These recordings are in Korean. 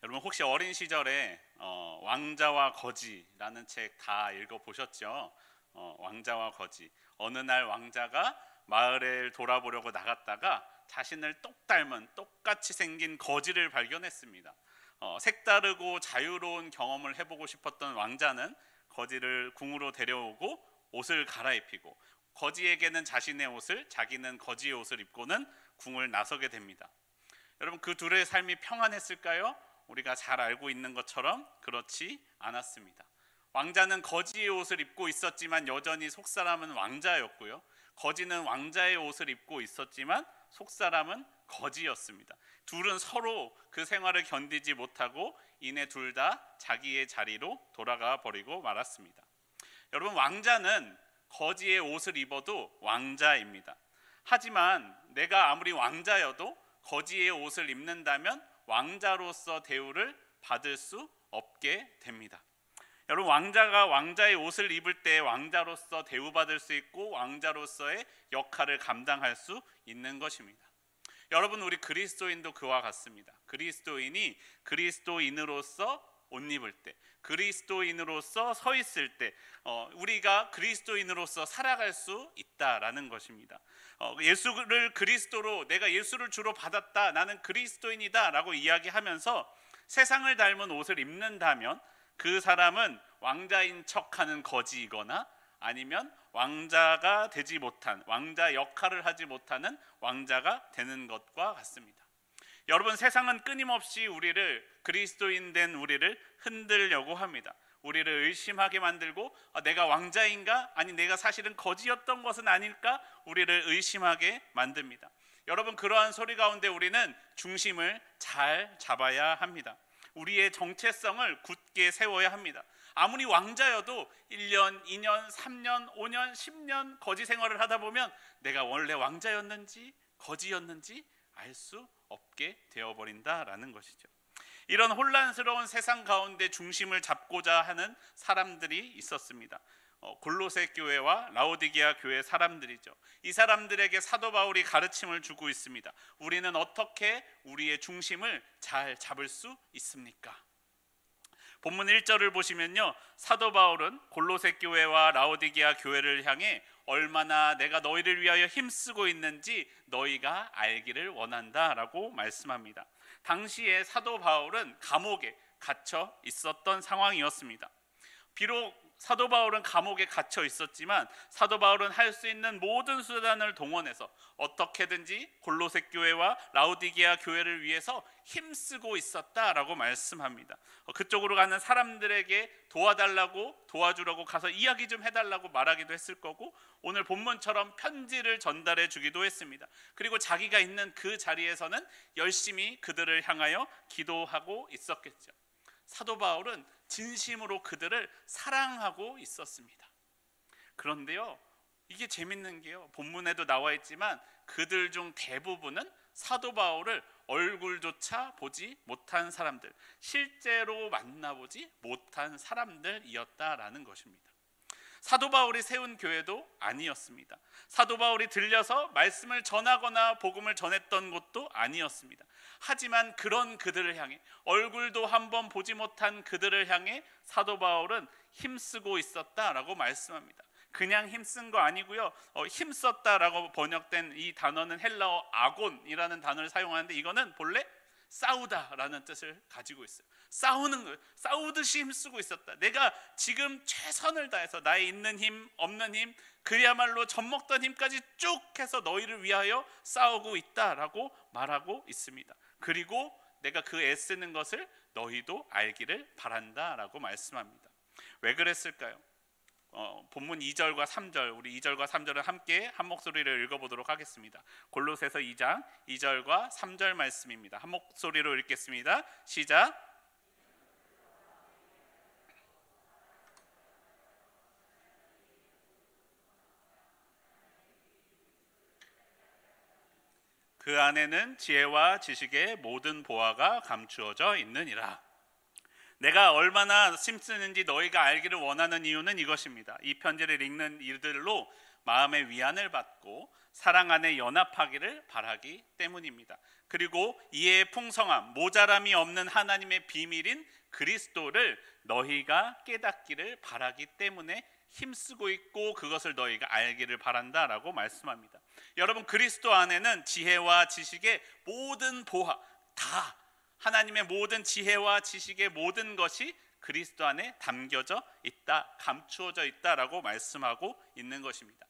여러분 혹시 어린 시절에 왕자와 거지라는 책 다 읽어보셨죠? 왕자와 거지. 어느 날 왕자가 마을을 돌아보려고 나갔다가 자신을 똑 닮은 똑같이 생긴 거지를 발견했습니다. 색다르고 자유로운 경험을 해보고 싶었던 왕자는 거지를 궁으로 데려오고 옷을 갈아입히고 거지에게는 자신의 옷을, 자기는 거지의 옷을 입고는 궁을 나서게 됩니다. 여러분 그 둘의 삶이 평안했을까요? 우리가 잘 알고 있는 것처럼 그렇지 않았습니다. 왕자는 거지의 옷을 입고 있었지만 여전히 속사람은 왕자였고요. 거지는 왕자의 옷을 입고 있었지만 속사람은 거지였습니다. 둘은 서로 그 생활을 견디지 못하고 이내 둘 다 자기의 자리로 돌아가 버리고 말았습니다. 여러분 왕자는 거지의 옷을 입어도 왕자입니다. 하지만 내가 아무리 왕자여도 거지의 옷을 입는다면 왕자로서 대우를 받을 수 없게 됩니다. 여러분 왕자가 왕자의 옷을 입을 때 왕자로서 대우받을 수 있고 왕자로서의 역할을 감당할 수 있는 것입니다. 여러분 우리 그리스도인도 그와 같습니다. 그리스도인이 그리스도인으로서 옷 입을 때, 그리스도인으로서 서 있을 때 우리가 그리스도인으로서 살아갈 수 있다라는 것입니다. 예수를 그리스도로, 내가 예수를 주로 받았다, 나는 그리스도인이다 라고 이야기하면서 세상을 닮은 옷을 입는다면 그 사람은 왕자인 척하는 거지이거나 아니면 왕자가 되지 못한, 왕자 역할을 하지 못하는 왕자가 되는 것과 같습니다. 여러분 세상은 끊임없이 우리를, 그리스도인 된 우리를 흔들려고 합니다. 우리를 의심하게 만들고 내가 왕자인가? 아니 내가 사실은 거지였던 것은 아닐까? 우리를 의심하게 만듭니다. 여러분 그러한 소리 가운데 우리는 중심을 잘 잡아야 합니다. 우리의 정체성을 굳게 세워야 합니다. 아무리 왕자여도 1년, 2년, 3년, 5년, 10년 거지 생활을 하다 보면 내가 원래 왕자였는지 거지였는지 알 수 없게 되어버린다라는 것이죠. 이런 혼란스러운 세상 가운데 중심을 잡고자 하는 사람들이 있었습니다. 골로새 교회와 라오디게아 교회 사람들이죠. 이 사람들에게 사도 바울이 가르침을 주고 있습니다. 우리는 어떻게 우리의 중심을 잘 잡을 수 있습니까? 본문 1절을 보시면요, 사도 바울은 골로새 교회와 라오디게아 교회를 향해 얼마나 내가 너희를 위하여 힘쓰고 있는지 너희가 알기를 원한다라고 말씀합니다. 당시에 사도 바울은 감옥에 갇혀 있었던 상황이었습니다. 비록 사도 바울은 감옥에 갇혀 있었지만 사도 바울은 할 수 있는 모든 수단을 동원해서 어떻게든지 골로새 교회와 라오디게아 교회를 위해서 힘쓰고 있었다라고 말씀합니다. 그쪽으로 가는 사람들에게 도와달라고, 도와주려고 가서 이야기 좀 해달라고 말하기도 했을 거고, 오늘 본문처럼 편지를 전달해 주기도 했습니다. 그리고 자기가 있는 그 자리에서는 열심히 그들을 향하여 기도하고 있었겠죠. 사도 바울은 진심으로 그들을 사랑하고 있었습니다. 그런데요, 이게 재밌는 게요, 본문에도 나와 있지만 그들 중 대부분은 사도 바울을 얼굴조차 보지 못한 사람들, 실제로 만나보지 못한 사람들이었다라는 것입니다. 사도 바울이 세운 교회도 아니었습니다. 사도 바울이 들려서 말씀을 전하거나 복음을 전했던 곳도 아니었습니다. 하지만 그런 그들을 향해, 얼굴도 한번 보지 못한 그들을 향해 사도 바울은 힘쓰고 있었다라고 말씀합니다. 그냥 힘쓴 거 아니고요, 힘썼다라고 번역된 이 단어는 헬라어 아곤이라는 단어를 사용하는데 이거는 본래 싸우다라는 뜻을 가지고 있어요. 싸우는 거예요. 싸우듯이 힘쓰고 있었다. 내가 지금 최선을 다해서 나의 있는 힘, 없는 힘, 그야말로 젖먹던 힘까지 쭉 해서 너희를 위하여 싸우고 있다라고 말하고 있습니다. 그리고 내가 그 애쓰는 것을 너희도 알기를 바란다라고 말씀합니다. 왜 그랬을까요? 본문 2절과 3절, 우리 2절과 3절을 함께 한 목소리를 읽어보도록 하겠습니다. 골로새서 2장 2절과 3절 말씀입니다. 한 목소리로 읽겠습니다. 시작. 그 안에는 지혜와 지식의 모든 보화가 감추어져 있느니라. 내가 얼마나 힘쓰는지 너희가 알기를 원하는 이유는 이것입니다. 이 편지를 읽는 이들로 마음의 위안을 받고 사랑 안에 연합하기를 바라기 때문입니다. 그리고 이에 풍성함, 모자람이 없는 하나님의 비밀인 그리스도를 너희가 깨닫기를 바라기 때문에 힘쓰고 있고 그것을 너희가 알기를 바란다라고 말씀합니다. 여러분, 그리스도 안에는 지혜와 지식의 모든 보화, 다 하나님의 모든 지혜와 지식의 모든 것이 그리스도 안에 담겨져 있다, 감추어져 있다라고 말씀하고 있는 것입니다.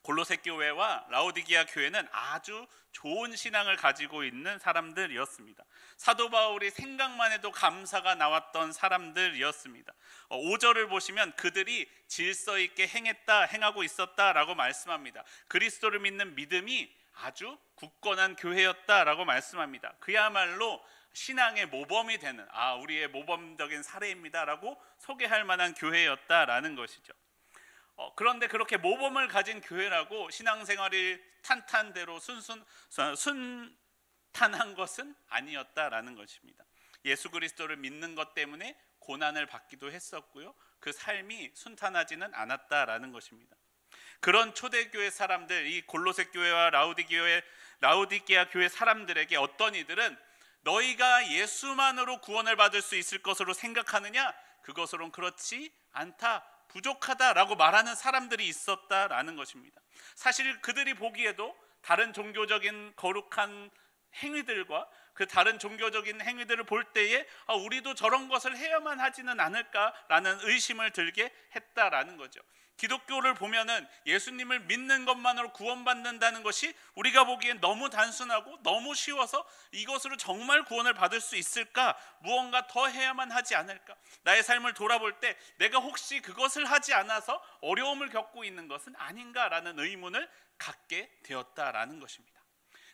골로새 교회와 라오디게아 교회는 아주 좋은 신앙을 가지고 있는 사람들이었습니다. 사도 바울이 생각만 해도 감사가 나왔던 사람들이었습니다. 5절을 보시면 그들이 질서 있게 행하고 있었다라고 말씀합니다. 그리스도를 믿는 믿음이 아주 굳건한 교회였다라고 말씀합니다. 그야말로 신앙의 모범이 되는, 우리의 모범적인 사례입니다라고 소개할 만한 교회였다라는 것이죠. 그런데 그렇게 모범을 가진 교회라고 신앙생활이 탄탄대로 순탄한 것은 아니었다라는 것입니다. 예수 그리스도를 믿는 것 때문에 고난을 받기도 했었고요, 그 삶이 순탄하지는 않았다라는 것입니다. 그런 초대교회 사람들, 이 골로새 교회와 라오디게아 교회 사람들에게 어떤 이들은 너희가 예수만으로 구원을 받을 수 있을 것으로 생각하느냐? 그것으로는 그렇지 않다, 부족하다라고 말하는 사람들이 있었다라는 것입니다. 사실 그들이 보기에도 다른 종교적인 거룩한 행위들과 그 다른 종교적인 행위들을 볼 때에 우리도 저런 것을 해야만 하지는 않을까라는 의심을 들게 했다라는 거죠. 기독교를 보면은 예수님을 믿는 것만으로 구원받는다는 것이 우리가 보기엔 너무 단순하고 너무 쉬워서 이것으로 정말 구원을 받을 수 있을까? 무언가 더 해야만 하지 않을까? 나의 삶을 돌아볼 때 내가 혹시 그것을 하지 않아서 어려움을 겪고 있는 것은 아닌가라는 의문을 갖게 되었다라는 것입니다.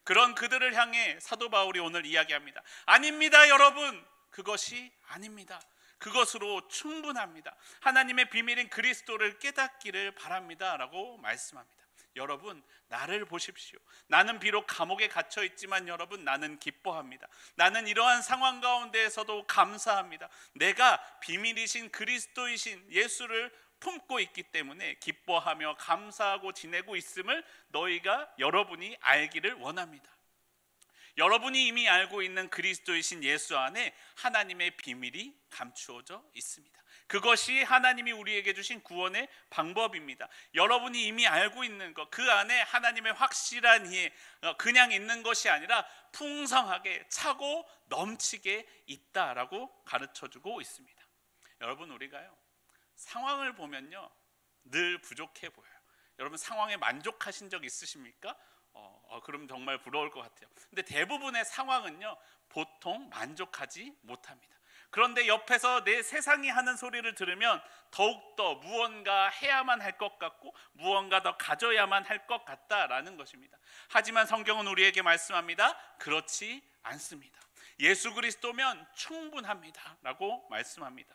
그런 그들을 향해 사도 바울이 오늘 이야기합니다. 아닙니다, 여러분. 그것이 아닙니다. 그것으로 충분합니다. 하나님의 비밀인 그리스도를 깨닫기를 바랍니다 라고 말씀합니다. 여러분, 나를 보십시오. 나는 비록 감옥에 갇혀 있지만 여러분, 나는 기뻐합니다. 나는 이러한 상황 가운데에서도 감사합니다. 내가 비밀이신 그리스도이신 예수를 품고 있기 때문에 기뻐하며 감사하고 지내고 있음을 여러분이 알기를 원합니다. 여러분이 이미 알고 있는 그리스도이신 예수 안에 하나님의 비밀이 감추어져 있습니다. 그것이 하나님이 우리에게 주신 구원의 방법입니다. 여러분이 이미 알고 있는 것, 그 안에 하나님의 확실한 이해, 그냥 있는 것이 아니라 풍성하게 차고 넘치게 있다라고 가르쳐주고 있습니다. 여러분, 우리가요, 상황을 보면요 늘 부족해 보여요. 여러분, 상황에 만족하신 적 있으십니까? 그럼 정말 부러울 것 같아요. 근데 대부분의 상황은요 보통 만족하지 못합니다. 그런데 옆에서 내 세상이 하는 소리를 들으면 더욱더 무언가 해야만 할 것 같고 무언가 더 가져야만 할 것 같다라는 것입니다. 하지만 성경은 우리에게 말씀합니다. 그렇지 않습니다. 예수 그리스도면 충분합니다 라고 말씀합니다.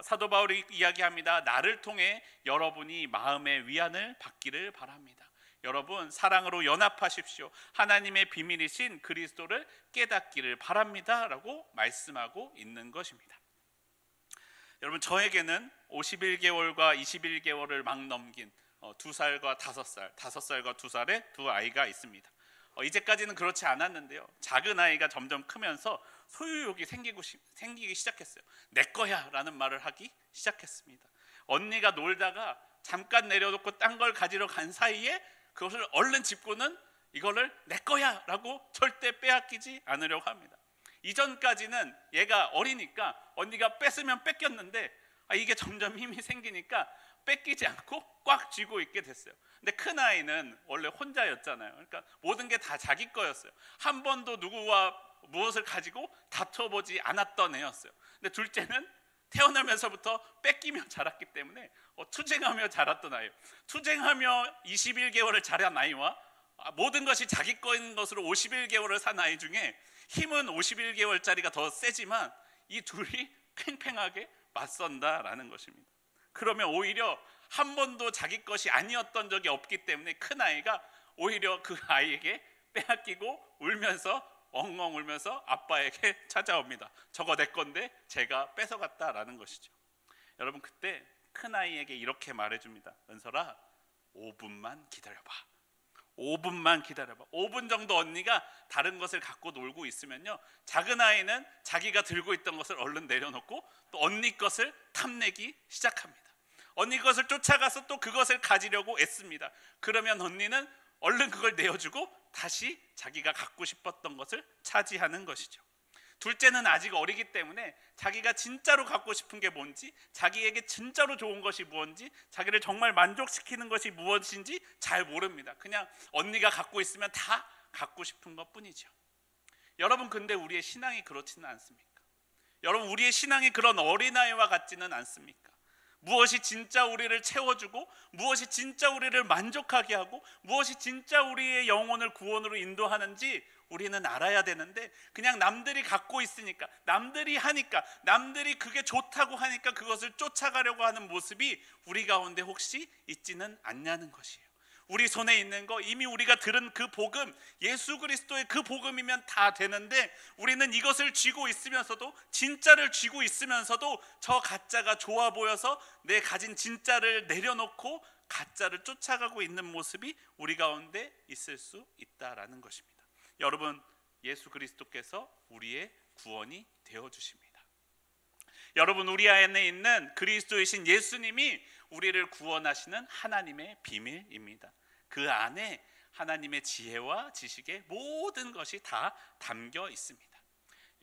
사도 바울이 이야기합니다. 나를 통해 여러분이 마음의 위안을 받기를 바랍니다. 여러분, 사랑으로 연합하십시오. 하나님의 비밀이신 그리스도를 깨닫기를 바랍니다 라고 말씀하고 있는 것입니다. 여러분, 저에게는 51개월과 21개월을 막 넘긴 2살과 5살, 5살과 2살의 두 아이가 있습니다. 이제까지는 그렇지 않았는데요, 작은 아이가 점점 크면서 소유욕이 생기기 시작했어요. 내 거야 라는 말을 하기 시작했습니다. 언니가 놀다가 잠깐 내려놓고 딴 걸 가지러 간 사이에 그것을 얼른 짚고는 이거를 내 거야 라고 절대 빼앗기지 않으려고 합니다. 이전까지는 얘가 어리니까 언니가 뺏으면 뺏겼는데 이게 점점 힘이 생기니까 뺏기지 않고 꽉 쥐고 있게 됐어요. 근데 큰 아이는 원래 혼자였잖아요. 그러니까 모든 게 다 자기 거였어요. 한 번도 누구와 무엇을 가지고 다퉈보지 않았던 애였어요. 근데 둘째는 태어나면서부터 뺏기며 자랐기 때문에 투쟁하며 자랐던 아이예요. 투쟁하며 21개월을 자란 아이와 모든 것이 자기 거인 것으로 51개월을 산 아이 중에 힘은 51개월짜리가 더 세지만 이 둘이 팽팽하게 맞선다라는 것입니다. 그러면 오히려 한 번도 자기 것이 아니었던 적이 없기 때문에 큰 아이가 오히려 그 아이에게 빼앗기고 울면서 엉엉 울면서 아빠에게 찾아옵니다. 저거 내 건데 제가 뺏어갔다라는 것이죠. 여러분, 그때 큰 아이에게 이렇게 말해줍니다. 은설아, 5분만 기다려봐. 5분만 기다려봐. 5분 정도 언니가 다른 것을 갖고 놀고 있으면요, 작은 아이는 자기가 들고 있던 것을 얼른 내려놓고 또 언니 것을 탐내기 시작합니다. 언니 것을 쫓아가서 또 그것을 가지려고 애씁니다. 그러면 언니는 얼른 그걸 내어주고 다시 자기가 갖고 싶었던 것을 차지하는 것이죠. 둘째는 아직 어리기 때문에 자기가 진짜로 갖고 싶은 게 뭔지, 자기에게 진짜로 좋은 것이 무엇인지, 자기를 정말 만족시키는 것이 무엇인지 잘 모릅니다. 그냥 언니가 갖고 있으면 다 갖고 싶은 것 뿐이죠. 여러분, 근데 우리의 신앙이 그렇지는 않습니까? 여러분, 우리의 신앙이 그런 어린아이와 같지는 않습니까? 무엇이 진짜 우리를 채워주고, 무엇이 진짜 우리를 만족하게 하고, 무엇이 진짜 우리의 영혼을 구원으로 인도하는지 우리는 알아야 되는데, 그냥 남들이 갖고 있으니까, 남들이 하니까, 남들이 그게 좋다고 하니까 그것을 쫓아가려고 하는 모습이 우리 가운데 혹시 있지는 않냐는 것이에요. 우리 손에 있는 거, 이미 우리가 들은 그 복음, 예수 그리스도의 그 복음이면 다 되는데, 우리는 이것을 쥐고 있으면서도, 진짜를 쥐고 있으면서도 저 가짜가 좋아 보여서 내 가진 진짜를 내려놓고 가짜를 쫓아가고 있는 모습이 우리 가운데 있을 수 있다라는 것입니다. 여러분, 예수 그리스도께서 우리의 구원이 되어주십니다. 여러분, 우리 안에 있는 그리스도이신 예수님이 우리를 구원하시는 하나님의 비밀입니다. 그 안에 하나님의 지혜와 지식의 모든 것이 다 담겨 있습니다.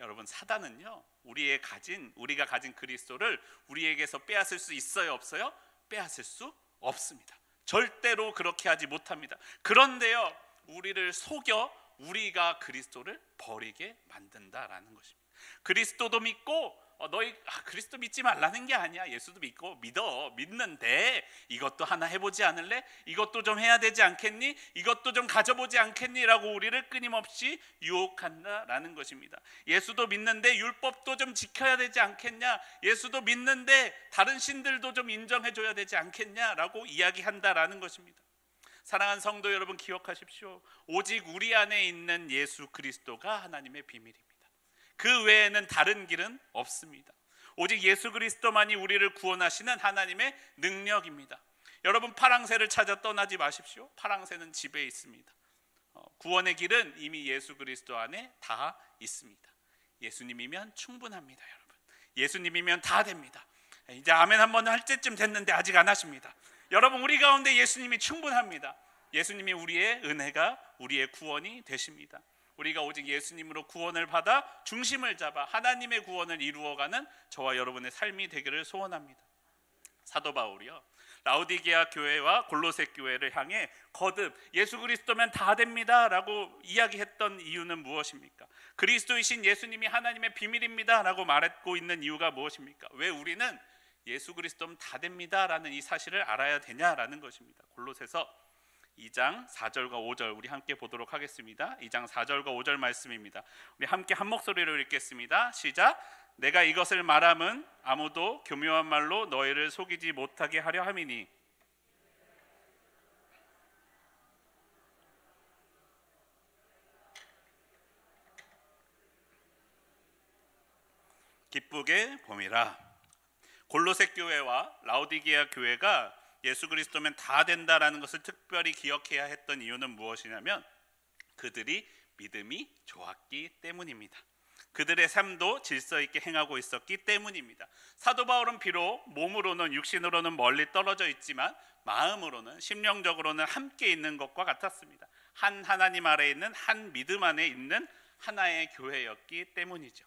여러분, 사단은요, 우리가 가진 그리스도를 우리에게서 빼앗을 수 있어요, 없어요? 빼앗을 수 없습니다. 절대로 그렇게 하지 못합니다. 그런데요, 우리를 속여 우리가 그리스도를 버리게 만든다라는 것입니다. 그리스도도 믿고 너희 그리스도 믿지 말라는 게 아니야. 예수도 믿고 믿는데 이것도 하나 해보지 않을래? 이것도 좀 해야 되지 않겠니? 이것도 좀 가져보지 않겠니? 라고 우리를 끊임없이 유혹한다라는 것입니다. 예수도 믿는데 율법도 좀 지켜야 되지 않겠냐? 예수도 믿는데 다른 신들도 좀 인정해줘야 되지 않겠냐? 라고 이야기한다라는 것입니다. 사랑하는 성도 여러분, 기억하십시오. 오직 우리 안에 있는 예수 그리스도가 하나님의 비밀입니다. 그 외에는 다른 길은 없습니다. 오직 예수 그리스도만이 우리를 구원하시는 하나님의 능력입니다. 여러분, 파랑새를 찾아 떠나지 마십시오. 파랑새는 집에 있습니다. 구원의 길은 이미 예수 그리스도 안에 다 있습니다. 예수님이면 충분합니다. 여러분, 예수님이면 다 됩니다. 이제 아멘 한번 할 때쯤 됐는데 아직 안 하십니다. 여러분, 우리 가운데 예수님이 충분합니다. 예수님이 우리의 은혜가 우리의 구원이 되십니다. 우리가 오직 예수님으로 구원을 받아 중심을 잡아 하나님의 구원을 이루어가는 저와 여러분의 삶이 되기를 소원합니다. 사도 바울이요, 라오디게아 교회와 골로새 교회를 향해 거듭 예수 그리스도면 다 됩니다 라고 이야기했던 이유는 무엇입니까? 그리스도이신 예수님이 하나님의 비밀입니다 라고 말하고 있는 이유가 무엇입니까? 왜 우리는 예수 그리스도면 다 됩니다 라는 이 사실을 알아야 되냐라는 것입니다. 골로새서 2장 4절과 5절 우리 함께 보도록 하겠습니다. 2장 4절과 5절 말씀입니다. 우리 함께 한 목소리로 읽겠습니다. 시작. 내가 이것을 말함은 아무도 교묘한 말로 너희를 속이지 못하게 하려 함이니 기쁘게 봄이라. 골로새 교회와 라오디게아 교회가 예수 그리스도면 다 된다라는 것을 특별히 기억해야 했던 이유는 무엇이냐면 그들이 믿음이 좋았기 때문입니다. 그들의 삶도 질서 있게 행하고 있었기 때문입니다. 사도 바울은 비록 몸으로는 육신으로는 멀리 떨어져 있지만 마음으로는 심령적으로는 함께 있는 것과 같았습니다. 한 하나님 아래에 있는 한 믿음 안에 있는 하나의 교회였기 때문이죠.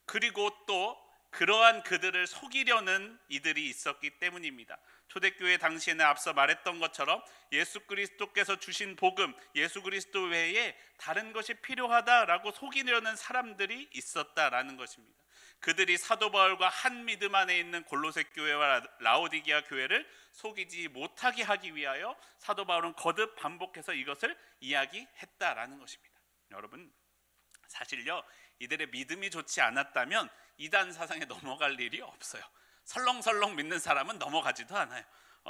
그리고 또 그러한 그들을 속이려는 이들이 있었기 때문입니다. 초대교회 당시에는 앞서 말했던 것처럼 예수 그리스도께서 주신 복음, 예수 그리스도 외에 다른 것이 필요하다라고 속이려는 사람들이 있었다라는 것입니다. 그들이 사도 바울과 한 믿음 안에 있는 골로새 교회와 라오디게아 교회를 속이지 못하게 하기 위하여 사도 바울은 거듭 반복해서 이것을 이야기했다라는 것입니다. 여러분, 사실요, 이들의 믿음이 좋지 않았다면 이단 사상에 넘어갈 일이 없어요. 설렁설렁 믿는 사람은 넘어가지도 않아요.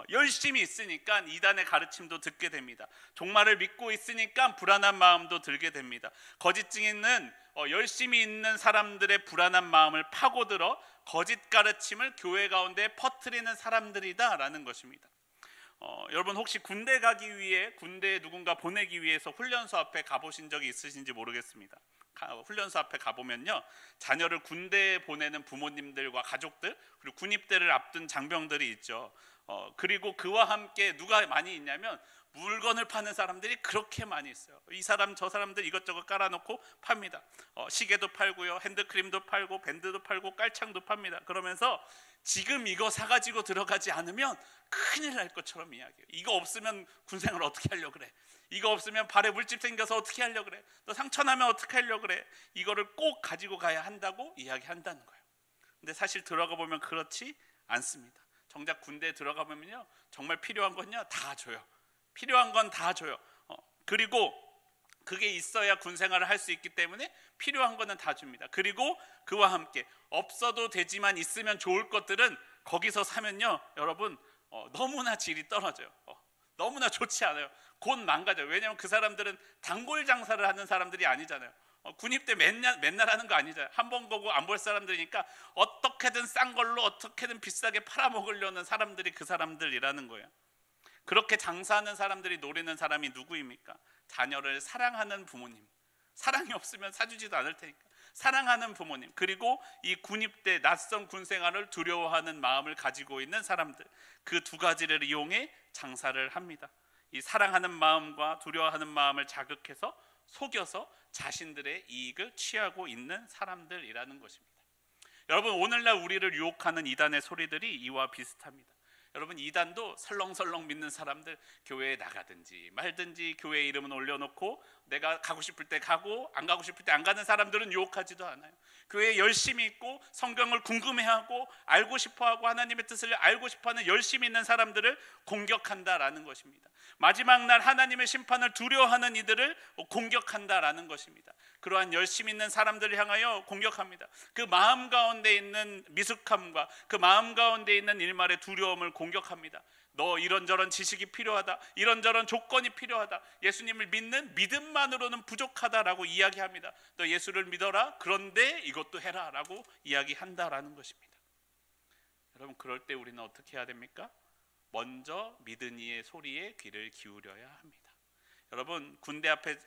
열심히 있으니까 이단의 가르침도 듣게 됩니다. 종말을 믿고 있으니까 불안한 마음도 들게 됩니다. 거짓 증인은 열심히 있는 사람들의 불안한 마음을 파고들어 거짓 가르침을 교회 가운데 퍼뜨리는 사람들이다라는 것입니다. 여러분 혹시 군대 가기 위해, 군대에 누군가 보내기 위해서 훈련소 앞에 가보신 적이 있으신지 모르겠습니다. 훈련소 앞에 가보면요, 자녀를 군대에 보내는 부모님들과 가족들, 그리고 군입대를 앞둔 장병들이 있죠. 그리고 그와 함께 누가 많이 있냐면 물건을 파는 사람들이 그렇게 많이 있어요. 이 사람 저 사람들 이것저것 깔아놓고 팝니다. 시계도 팔고요, 핸드크림도 팔고, 밴드도 팔고, 깔창도 팝니다. 그러면서 지금 이거 사가지고 들어가지 않으면 큰일 날 것처럼 이야기해요. 이거 없으면 군생활 어떻게 하려고 그래? 이거 없으면 발에 물집 생겨서 어떻게 하려고 그래? 너 상처 나면 어떻게 하려고 그래? 이거를 꼭 가지고 가야 한다고 이야기한다는 거예요. 근데 사실 들어가 보면 그렇지 않습니다. 정작 군대에 들어가 보면요, 정말 필요한 건요 다 줘요. 필요한 건 다 줘요. 그리고 그게 있어야 군 생활을 할 수 있기 때문에 필요한 거는 다 줍니다. 그리고 그와 함께 없어도 되지만 있으면 좋을 것들은 거기서 사면요, 여러분 너무나 질이 떨어져요. 너무나 좋지 않아요. 곧 망가져요. 왜냐하면 그 사람들은 단골 장사를 하는 사람들이 아니잖아요. 군입대 맨날 하는 거 아니잖아요. 한 번 보고 안 볼 사람들이니까 어떻게든 싼 걸로 어떻게든 비싸게 팔아먹으려는 사람들이 그 사람들이라는 거예요. 그렇게 장사하는 사람들이 노리는 사람이 누구입니까? 자녀를 사랑하는 부모님. 사랑이 없으면 사주지도 않을 테니까 사랑하는 부모님, 그리고 이 군입대 낯선 군 생활을 두려워하는 마음을 가지고 있는 사람들, 그 두 가지를 이용해 장사를 합니다. 이 사랑하는 마음과 두려워하는 마음을 자극해서 속여서 자신들의 이익을 취하고 있는 사람들이라는 것입니다. 여러분, 오늘날 우리를 유혹하는 이단의 소리들이 이와 비슷합니다. 여러분, 이단도 설렁설렁 믿는 사람들, 교회에 나가든지 말든지 교회 이름은 올려놓고 내가 가고 싶을 때 가고 안 가고 싶을 때 안 가는 사람들은 유혹하지도 않아요. 교회에 열심히 있고 성경을 궁금해하고 알고 싶어하고 하나님의 뜻을 알고 싶어하는 열심히 있는 사람들을 공격한다라는 것입니다. 마지막 날 하나님의 심판을 두려워하는 이들을 공격한다라는 것입니다. 그러한 열심히 있는 사람들을 향하여 공격합니다. 그 마음 가운데 있는 미숙함과 그 마음 가운데 있는 일말의 두려움을 공격합니다. 너 이런저런 지식이 필요하다, 이런저런 조건이 필요하다, 예수님을 믿는 믿음만으로는 부족하다라고 이야기합니다. 너 예수를 믿어라, 그런데 이것도 해라 라고 이야기한다라는 것입니다. 여러분, 그럴 때 우리는 어떻게 해야 됩니까? 먼저 믿은 이의 소리에 귀를 기울여야 합니다. 여러분, 군대 앞에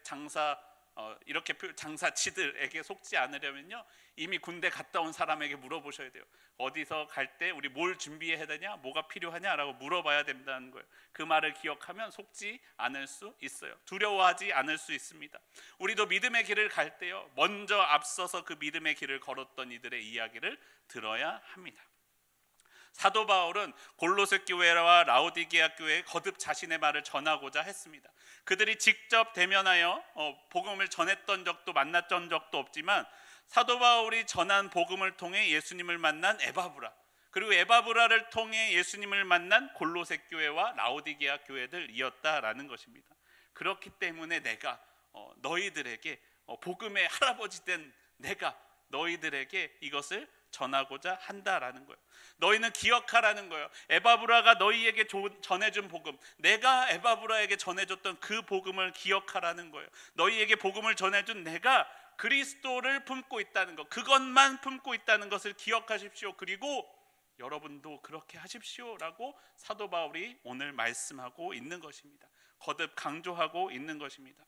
이렇게 장사치들에게 속지 않으려면요, 이미 군대 갔다 온 사람에게 물어보셔야 돼요. 어디서 갈 때 우리 뭘 준비해야 되냐, 뭐가 필요하냐라고 물어봐야 된다는 거예요. 그 말을 기억하면 속지 않을 수 있어요. 두려워하지 않을 수 있습니다. 우리도 믿음의 길을 갈 때요, 먼저 앞서서 그 믿음의 길을 걸었던 이들의 이야기를 들어야 합니다. 사도 바울은 골로새 교회와 라오디게아 교회에 거듭 자신의 말을 전하고자 했습니다. 그들이 직접 대면하여 복음을 전했던 적도 만났던 적도 없지만 사도 바울이 전한 복음을 통해 예수님을 만난 에바브라, 그리고 에바브라를 통해 예수님을 만난 골로새 교회와 라오디게아 교회들이었다라는 것입니다. 그렇기 때문에 내가 너희들에게 복음의 할아버지 된 내가 너희들에게 이것을 전하고자 한다라는 거예요. 너희는 기억하라는 거예요. 에바브라가 너희에게 전해준 복음, 내가 에바브라에게 전해줬던 그 복음을 기억하라는 거예요. 너희에게 복음을 전해준 내가 그리스도를 품고 있다는 것, 그것만 품고 있다는 것을 기억하십시오. 그리고 여러분도 그렇게 하십시오라고 사도 바울이 오늘 말씀하고 있는 것입니다. 거듭 강조하고 있는 것입니다.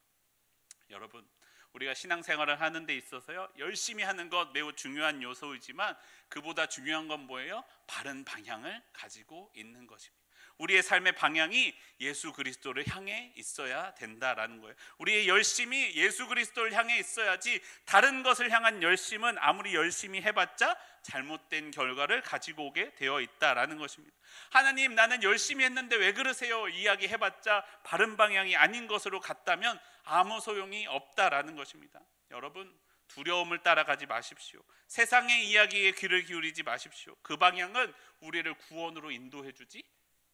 여러분, 우리가 신앙생활을 하는 데 있어서요, 열심히 하는 것 매우 중요한 요소이지만 그보다 중요한 건 뭐예요? 바른 방향을 가지고 있는 것입니다. 우리의 삶의 방향이 예수 그리스도를 향해 있어야 된다라는 거예요. 우리의 열심이 예수 그리스도를 향해 있어야지 다른 것을 향한 열심은 아무리 열심히 해봤자 잘못된 결과를 가지고 오게 되어 있다라는 것입니다. 하나님, 나는 열심히 했는데 왜 그러세요? 이야기해봤자 바른 방향이 아닌 것으로 갔다면 아무 소용이 없다라는 것입니다. 여러분, 두려움을 따라가지 마십시오. 세상의 이야기에 귀를 기울이지 마십시오. 그 방향은 우리를 구원으로 인도해주지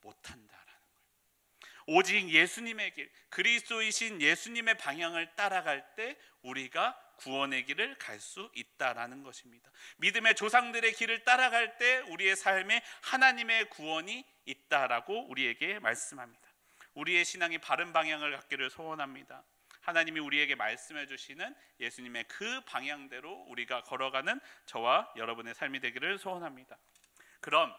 못한다라는 거예요. 오직 예수님의 길, 그리스도이신 예수님의 방향을 따라갈 때 우리가 구원의 길을 갈 수 있다라는 것입니다. 믿음의 조상들의 길을 따라갈 때 우리의 삶에 하나님의 구원이 있다라고 우리에게 말씀합니다. 우리의 신앙이 바른 방향을 갖기를 소원합니다. 하나님이 우리에게 말씀해 주시는 예수님의 그 방향대로 우리가 걸어가는 저와 여러분의 삶이 되기를 소원합니다. 그럼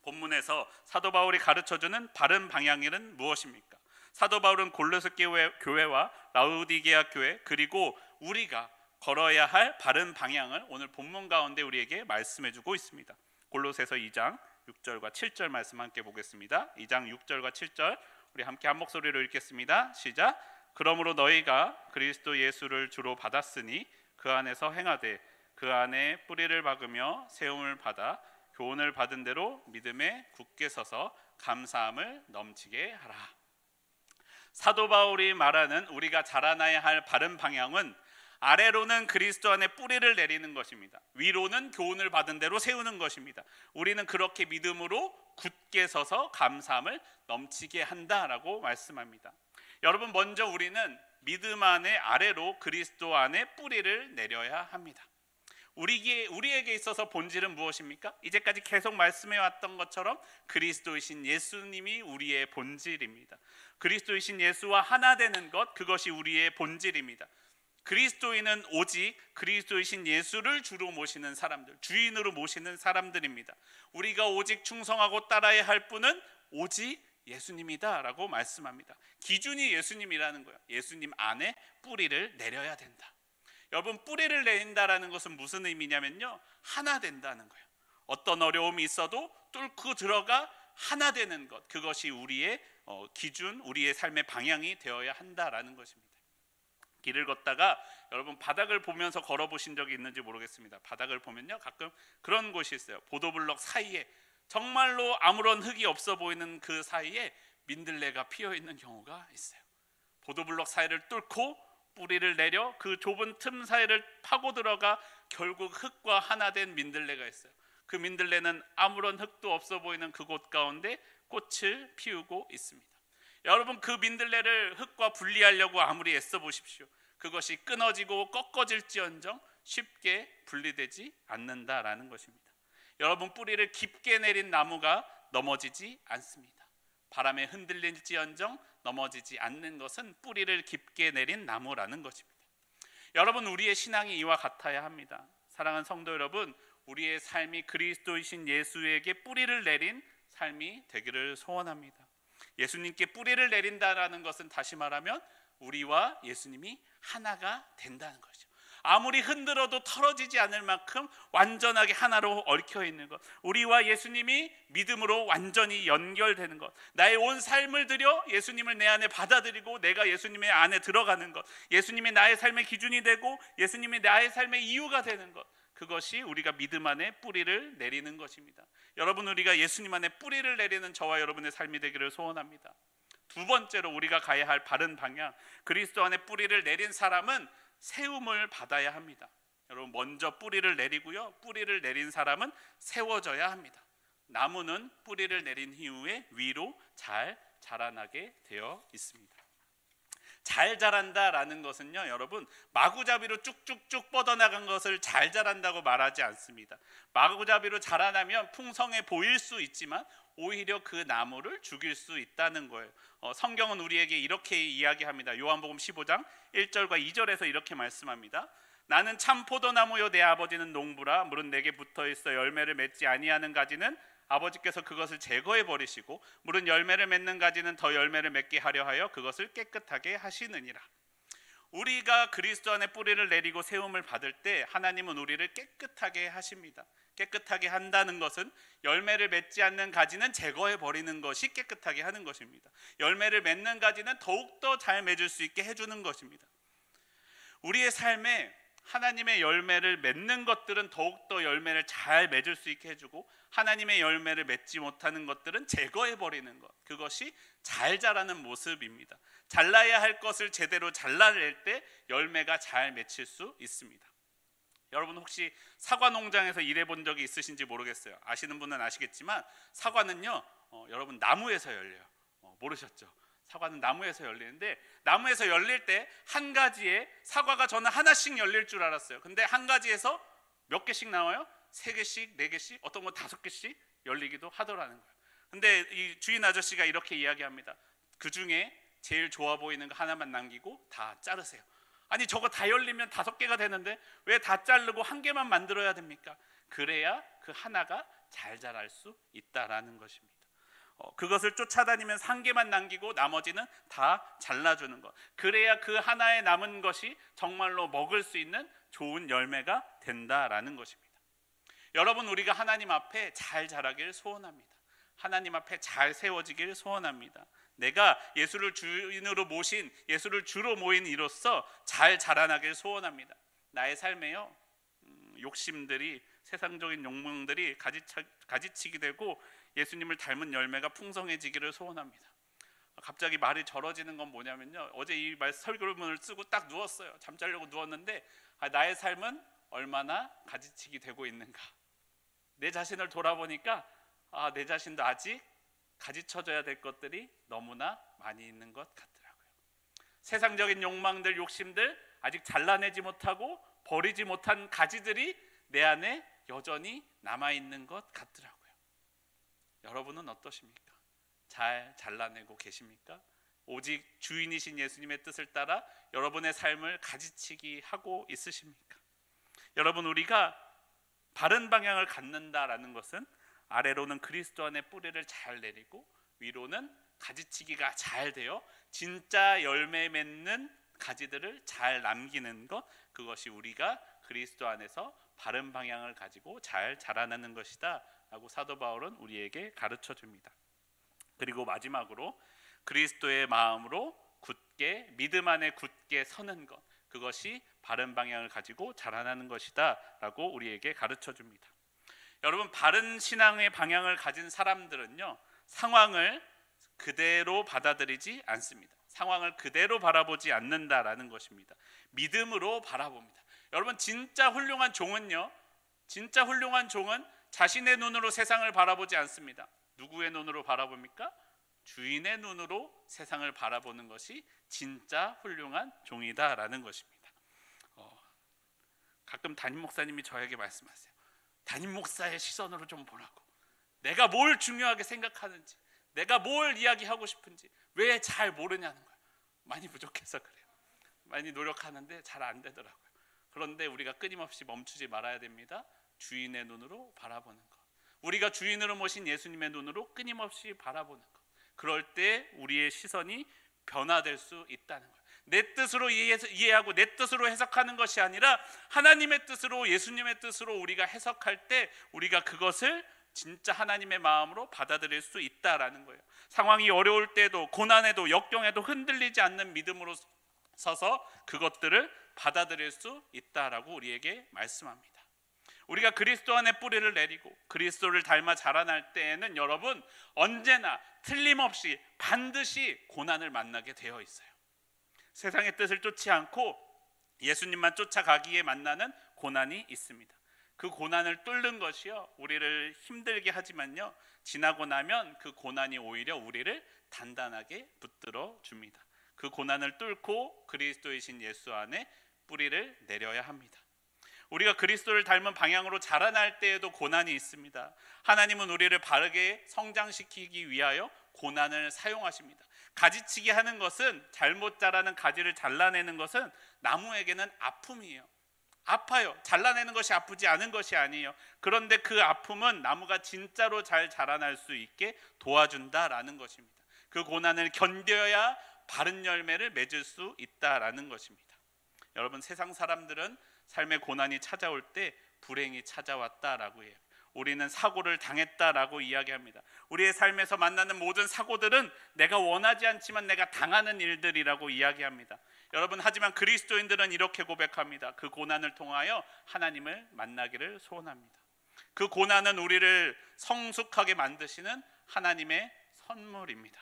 본문에서 사도 바울이 가르쳐주는 바른 방향은 무엇입니까? 사도 바울은 골로새 교회와 라우디게아 교회 그리고 우리가 걸어야 할 바른 방향을 오늘 본문 가운데 우리에게 말씀해주고 있습니다. 골로새서 2장 6절과 7절 말씀 함께 보겠습니다. 2장 6절과 7절 우리 함께 한 목소리로 읽겠습니다. 시작. 그러므로 너희가 그리스도 예수를 주로 받았으니 그 안에서 행하되 그 안에 뿌리를 박으며 세움을 받아 교훈을 받은 대로 믿음에 굳게 서서 감사함을 넘치게 하라. 사도 바울이 말하는 우리가 자라나야 할 바른 방향은 아래로는 그리스도 안에 뿌리를 내리는 것입니다. 위로는 교훈을 받은 대로 세우는 것입니다. 우리는 그렇게 믿음으로 굳게 서서 감사함을 넘치게 한다라고 말씀합니다. 여러분, 먼저 우리는 믿음 안에 아래로 그리스도 안에 뿌리를 내려야 합니다. 우리에게 있어서 본질은 무엇입니까? 이제까지 계속 말씀해 왔던 것처럼 그리스도이신 예수님이 우리의 본질입니다. 그리스도이신 예수와 하나 되는 것, 그것이 우리의 본질입니다. 그리스도인은 오직 그리스도이신 예수를 주로 모시는 사람들, 주인으로 모시는 사람들입니다. 우리가 오직 충성하고 따라야 할 분은 오직 예수님이다 라고 말씀합니다. 기준이 예수님이라는 거예요. 예수님 안에 뿌리를 내려야 된다. 여러분, 뿌리를 내린다라는 것은 무슨 의미냐면요, 하나 된다는 거예요. 어떤 어려움이 있어도 뚫고 들어가 하나 되는 것, 그것이 우리의 기준, 우리의 삶의 방향이 되어야 한다라는 것입니다. 길을 걷다가 여러분 바닥을 보면서 걸어보신 적이 있는지 모르겠습니다. 바닥을 보면요, 가끔 그런 곳이 있어요. 보도블럭 사이에 정말로 아무런 흙이 없어 보이는 그 사이에 민들레가 피어 있는 경우가 있어요. 보도블럭 사이를 뚫고 뿌리를 내려 그 좁은 틈 사이를 파고 들어가 결국 흙과 하나 된 민들레가 있어요. 그 민들레는 아무런 흙도 없어 보이는 그곳 가운데 꽃을 피우고 있습니다. 여러분, 그 민들레를 흙과 분리하려고 아무리 애써 보십시오. 그것이 끊어지고 꺾어질지언정 쉽게 분리되지 않는다라는 것입니다. 여러분, 뿌리를 깊게 내린 나무가 넘어지지 않습니다. 바람에 흔들릴지언정 넘어지지 않는 것은 뿌리를 깊게 내린 나무라는 것입니다. 여러분, 우리의 신앙이 이와 같아야 합니다. 사랑하는 성도 여러분, 우리의 삶이 그리스도이신 예수에게 뿌리를 내린 삶이 되기를 소원합니다. 예수님께 뿌리를 내린다라는 것은 다시 말하면 우리와 예수님이 하나가 된다는 것이죠. 아무리 흔들어도 털어지지 않을 만큼 완전하게 하나로 얽혀 있는 것, 우리와 예수님이 믿음으로 완전히 연결되는 것, 나의 온 삶을 들여 예수님을 내 안에 받아들이고 내가 예수님의 안에 들어가는 것, 예수님이 나의 삶의 기준이 되고 예수님이 나의 삶의 이유가 되는 것, 그것이 우리가 믿음 안에 뿌리를 내리는 것입니다. 여러분, 우리가 예수님 안에 뿌리를 내리는 저와 여러분의 삶이 되기를 소원합니다. 두 번째로 우리가 가야 할 바른 방향, 그리스도 안에 뿌리를 내린 사람은 세움을 받아야 합니다. 여러분, 먼저 뿌리를 내리고요, 뿌리를 내린 사람은 세워져야 합니다. 나무는 뿌리를 내린 이후에 위로 잘 자라나게 되어 있습니다. 잘 자란다라는 것은요, 여러분, 마구잡이로 쭉쭉쭉 뻗어나간 것을 잘 자란다고 말하지 않습니다. 마구잡이로 자라나면 풍성해 보일 수 있지만 오히려 그 나무를 죽일 수 있다는 거예요. 성경은 우리에게 이렇게 이야기합니다. 요한복음 15장 1절과 2절에서 이렇게 말씀합니다. 나는 참 포도나무요 내 아버지는 농부라. 물은 내게 붙어있어 열매를 맺지 아니하는 가지는 아버지께서 그것을 제거해 버리시고 물은 열매를 맺는 가지는 더 열매를 맺게 하려 하여 그것을 깨끗하게 하시느니라. 우리가 그리스도 안에 뿌리를 내리고 세움을 받을 때 하나님은 우리를 깨끗하게 하십니다. 깨끗하게 한다는 것은 열매를 맺지 않는 가지는 제거해 버리는 것이 깨끗하게 하는 것입니다. 열매를 맺는 가지는 더욱더 잘 맺을 수 있게 해주는 것입니다. 우리의 삶에 하나님의 열매를 맺는 것들은 더욱더 열매를 잘 맺을 수 있게 해주고 하나님의 열매를 맺지 못하는 것들은 제거해 버리는 것, 그것이 잘 자라는 모습입니다. 잘라야 할 것을 제대로 잘라낼 때 열매가 잘 맺힐 수 있습니다. 여러분, 혹시 사과 농장에서 일해 본 적이 있으신지 모르겠어요. 아시는 분은 아시겠지만 사과는요, 여러분 나무에서 열려요. 모르셨죠? 사과는 나무에서 열리는데 나무에서 열릴 때 한 가지에 사과가 저는 하나씩 열릴 줄 알았어요. 근데 한 가지에서 몇 개씩 나와요? 3개씩, 4개씩, 어떤 건 5개씩 열리기도 하더라는 거예요. 근데 이 주인 아저씨가 이렇게 이야기합니다. 그 중에 제일 좋아 보이는 거 하나만 남기고 다 자르세요. 아니, 저거 다 열리면 5개가 되는데 왜 다 자르고 한 개만 만들어야 됩니까? 그래야 그 하나가 잘 자랄 수 있다라는 것입니다. 그것을 쫓아다니면 한 개만 남기고 나머지는 다 잘라주는 것. 그래야 그 하나에 남은 것이 정말로 먹을 수 있는 좋은 열매가 된다라는 것입니다. 여러분, 우리가 하나님 앞에 잘 자라길 소원합니다. 하나님 앞에 잘 세워지길 소원합니다. 내가 예수를 주인으로 모신, 예수를 주로 모인 이로써 잘 자라나길 소원합니다. 나의 삶에요, 욕심들이, 세상적인 욕망들이 가지치기 되고 예수님을 닮은 열매가 풍성해지기를 소원합니다. 갑자기 말이 절어지는 건 뭐냐면요, 어제 이 설교문을 쓰고 딱 누웠어요. 잠자려고 누웠는데 나의 삶은 얼마나 가지치기 되고 있는가. 내 자신을 돌아보니까 내 자신도 아직 가지쳐져야 될 것들이 너무나 많이 있는 것 같더라고요. 세상적인 욕망들, 욕심들, 아직 잘라내지 못하고 버리지 못한 가지들이 내 안에 여전히 남아있는 것 같더라고요. 여러분은 어떠십니까? 잘 잘라내고 계십니까? 오직 주인이신 예수님의 뜻을 따라 여러분의 삶을 가지치기 하고 있으십니까? 여러분, 우리가 바른 방향을 갖는다라는 것은 아래로는 그리스도 안에 뿌리를 잘 내리고 위로는 가지치기가 잘 되어 진짜 열매 맺는 가지들을 잘 남기는 것, 그것이 우리가 그리스도 안에서 바른 방향을 가지고 잘 자라나는 것이다 라고 사도 바울은 우리에게 가르쳐 줍니다. 그리고 마지막으로 그리스도의 마음으로 굳게, 믿음 안에 굳게 서는 것, 그것이 바른 방향을 가지고 자라나는 것이다 라고 우리에게 가르쳐 줍니다. 여러분, 바른 신앙의 방향을 가진 사람들은요, 상황을 그대로 받아들이지 않습니다. 상황을 그대로 바라보지 않는다라는 것입니다. 믿음으로 바라봅니다. 여러분, 진짜 훌륭한 종은요, 진짜 훌륭한 종은 자신의 눈으로 세상을 바라보지 않습니다. 누구의 눈으로 바라봅니까? 주인의 눈으로 세상을 바라보는 것이 진짜 훌륭한 종이다라는 것입니다. 가끔 담임 목사님이 저에게 말씀하세요. 담임 목사의 시선으로 좀 보라고. 내가 뭘 중요하게 생각하는지, 내가 뭘 이야기하고 싶은지 왜 잘 모르냐는 거예요. 많이 부족해서 그래요. 많이 노력하는데 잘 안 되더라고요. 그런데 우리가 끊임없이 멈추지 말아야 됩니다. 주인의 눈으로 바라보는 것, 우리가 주인으로 모신 예수님의 눈으로 끊임없이 바라보는 것, 그럴 때 우리의 시선이 변화될 수 있다는 거예요. 내 뜻으로 이해하고 내 뜻으로 해석하는 것이 아니라 하나님의 뜻으로, 예수님의 뜻으로 우리가 해석할 때 우리가 그것을 진짜 하나님의 마음으로 받아들일 수 있다라는 거예요. 상황이 어려울 때도, 고난에도, 역경에도 흔들리지 않는 믿음으로 서서 그것들을 받아들일 수 있다라고 우리에게 말씀합니다. 우리가 그리스도 안에 뿌리를 내리고 그리스도를 닮아 자라날 때에는 여러분, 언제나 틀림없이 반드시 고난을 만나게 되어 있어요. 세상의 뜻을 쫓지 않고 예수님만 쫓아가기에 만나는 고난이 있습니다. 그 고난을 뚫는 것이요, 우리를 힘들게 하지만요, 지나고 나면 그 고난이 오히려 우리를 단단하게 붙들어 줍니다. 그 고난을 뚫고 그리스도이신 예수 안에 뿌리를 내려야 합니다. 우리가 그리스도를 닮은 방향으로 자라날 때에도 고난이 있습니다. 하나님은 우리를 바르게 성장시키기 위하여 고난을 사용하십니다. 가지치기 하는 것은, 잘못 자라는 가지를 잘라내는 것은 나무에게는 아픔이에요. 아파요. 잘라내는 것이 아프지 않은 것이 아니에요. 그런데 그 아픔은 나무가 진짜로 잘 자라날 수 있게 도와준다라는 것입니다. 그 고난을 견뎌야 바른 열매를 맺을 수 있다라는 것입니다. 여러분, 세상 사람들은 삶의 고난이 찾아올 때 불행이 찾아왔다라고 해요. 우리는 사고를 당했다라고 이야기합니다. 우리의 삶에서 만나는 모든 사고들은 내가 원하지 않지만 내가 당하는 일들이라고 이야기합니다. 여러분, 하지만 그리스도인들은 이렇게 고백합니다. 그 고난을 통하여 하나님을 만나기를 소원합니다. 그 고난은 우리를 성숙하게 만드시는 하나님의 선물입니다.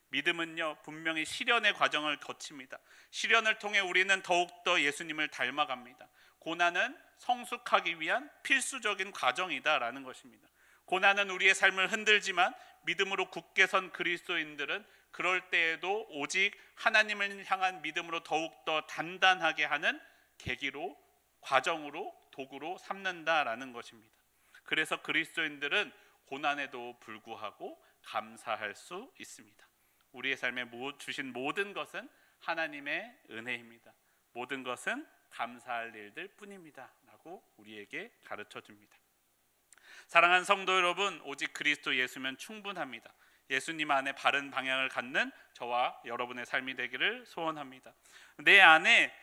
믿음은요, 분명히 시련의 과정을 거칩니다. 시련을 통해 우리는 더욱더 예수님을 닮아갑니다. 고난은 성숙하기 위한 필수적인 과정이다라는 것입니다. 고난은 우리의 삶을 흔들지만 믿음으로 굳게 선 그리스도인들은 그럴 때에도 오직 하나님을 향한 믿음으로 더욱더 단단하게 하는 계기로, 과정으로, 도구로 삼는다라는 것입니다. 그래서 그리스도인들은 고난에도 불구하고 감사할 수 있습니다. 우리의 삶에 주신 모든 것은 하나님의 은혜입니다. 모든 것은 감사할 일들 뿐입니다 라고 우리에게 가르쳐 줍니다. 사랑하는 성도 여러분, 오직 그리스도 예수면 충분합니다. 예수님 안에 바른 방향을 갖는 저와 여러분의 삶이 되기를 소원합니다. 내 안에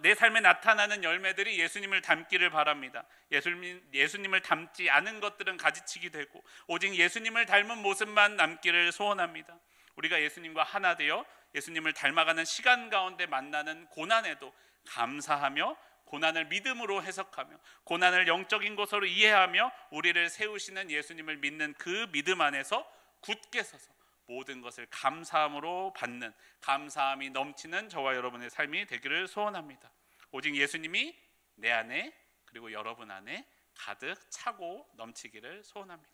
내 삶에 나타나는 열매들이 예수님을 닮기를 바랍니다. 예수님을 닮지 않은 것들은 가지치기 되고 오직 예수님을 닮은 모습만 남기를 소원합니다. 우리가 예수님과 하나 되어 예수님을 닮아가는 시간 가운데 만나는 고난에도 감사하며 고난을 믿음으로 해석하며 고난을 영적인 것으로 이해하며 우리를 세우시는 예수님을 믿는 그 믿음 안에서 굳게 서서 모든 것을 감사함으로 받는, 감사함이 넘치는 저와 여러분의 삶이 되기를 소원합니다. 오직 예수님이 내 안에 그리고 여러분 안에 가득 차고 넘치기를 소원합니다.